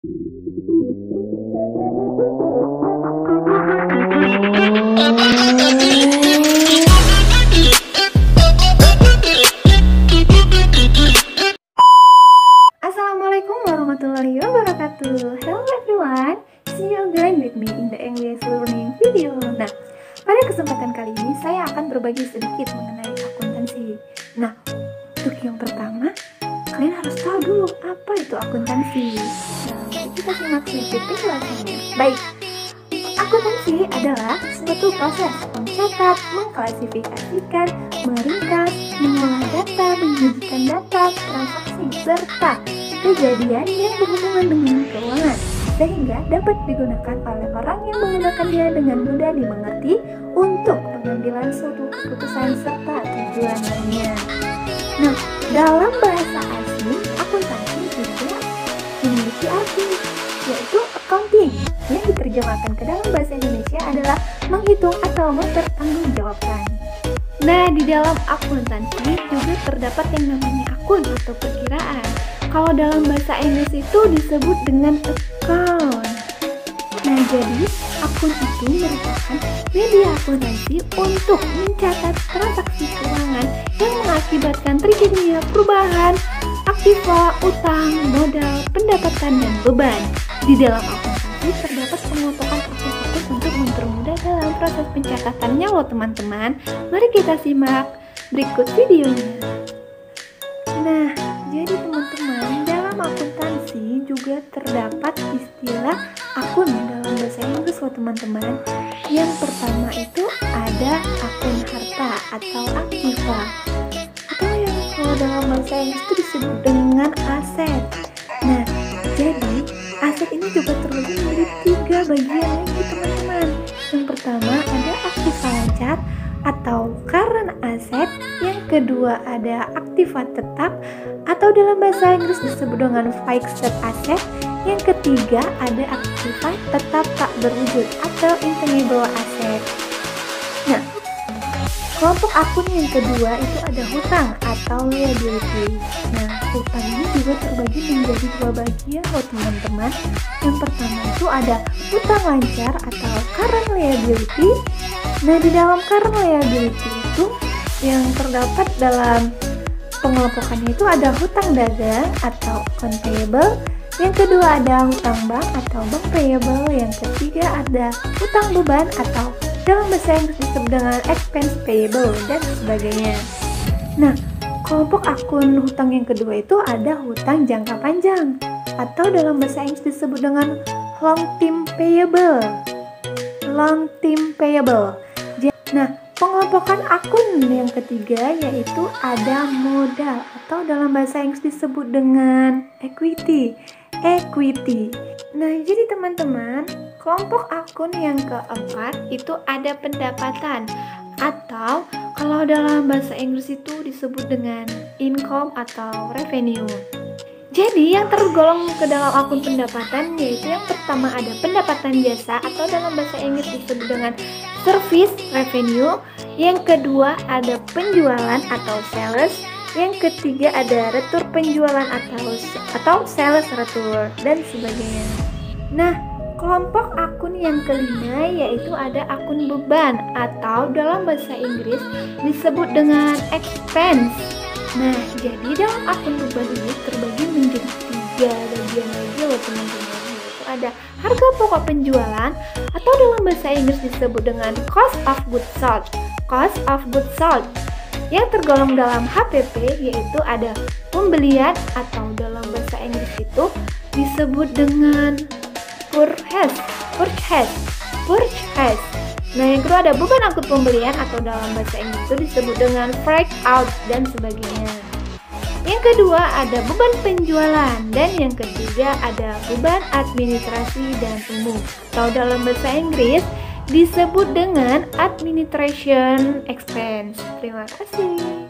Assalamualaikum warahmatullahi wabarakatuh. Hello everyone, see you again with me in the English learning video. Nah, pada kesempatan kali ini saya akan berbagi sedikit mengenai akuntansi. Nah, untuk yang pertama, kalian harus tahu dulu apa itu akuntansi. Nah, kita simak sedikit penjelasannya. Baik, akuntansi adalah suatu proses mencatat, mengklasifikasikan, meringkas, mengolah data, menyajikan data, transaksi, serta kejadian yang berhubungan dengan keuangan, sehingga dapat digunakan oleh orang yang menggunakannya dengan mudah dimengerti untuk pengambilan suatu keputusan serta tujuan lainnya. Nah, dalam bahasa asing, akuntansi juga memiliki arti, yaitu accounting, yang diterjemahkan ke dalam bahasa Indonesia adalah menghitung atau mempertanggungjawabkan. Nah, di dalam akuntansi juga terdapat yang namanya akun atau perkiraan. Kalau dalam bahasa Inggris itu disebut dengan account. Nah, jadi akun itu merupakan media akuntansi untuk mencatat transaksi keuangan yang mengakibatkan terjadinya perubahan aktiva, utang, modal, pendapatan, dan beban. Di dalam akuntansi terdapat pengelompokan akun-akun untuk mempermudah dalam proses pencatatannya loh teman-teman. Mari kita simak berikut videonya. Nah, jadi teman-teman, dalam akuntansi juga terdapat istilah akun dalam bahasa Inggris loh teman-teman. Yang pertama itu ada akun harta atau aktiva, atau yang kalau dalam bahasa Inggris itu disebut dengan aset. Nah, jadi aset ini juga terbagi menjadi 3 bagian lagi teman-teman. Yang pertama ada aktiva lancar atau current asset, yang kedua ada aktiva tetap atau dalam bahasa Inggris disebut dengan fixed asset, yang ketiga ada aktiva tetap tak berwujud atau intangible asset. Nah, kelompok akun yang kedua itu ada hutang atau liability. Nah, hutang ini juga terbagi menjadi 2 bagian loh teman-teman. Yang pertama itu ada hutang lancar atau current liability. Nah, di dalam current liability itu yang terdapat dalam pengelompokannya itu ada hutang dagang atau account payable, yang kedua ada hutang bank atau bank payable, yang ketiga ada hutang beban atau dalam bahasa Inggris disebut dengan expense payable, dan sebagainya. Nah, kelompok akun hutang yang kedua itu ada hutang jangka panjang atau dalam bahasa Inggris disebut dengan long term payable. Long term payable. Nah, pengelompokan akun yang ketiga yaitu ada modal atau dalam bahasa Inggris disebut dengan equity. Equity. Nah, jadi teman-teman, kelompok akun yang keempat itu ada pendapatan atau kalau dalam bahasa Inggris itu disebut dengan income atau revenue. Jadi yang tergolong ke dalam akun pendapatan yaitu yang pertama ada pendapatan jasa atau dalam bahasa Inggris disebut dengan service revenue, yang kedua ada penjualan atau sales, yang ketiga ada retur penjualan atau sales retur, dan sebagainya. Nah, kelompok akun yang kelima yaitu ada akun beban atau dalam bahasa Inggris disebut dengan expense. Nah, jadi dalam akun beban ini terbagi menjadi 3 bagian lagi loh teman-teman. Yaitu ada harga pokok penjualan atau dalam bahasa Inggris disebut dengan cost of goods sold. Cost of goods sold yang tergolong dalam HPP yaitu ada pembelian atau dalam bahasa Inggris itu disebut dengan purchase. Nah, yang kedua ada beban angkut pembelian atau dalam bahasa Inggris itu disebut dengan freight out, dan sebagainya. Yang kedua ada beban penjualan, dan yang ketiga ada beban administrasi dan umum atau dalam bahasa Inggris disebut dengan administration expense. Terima kasih.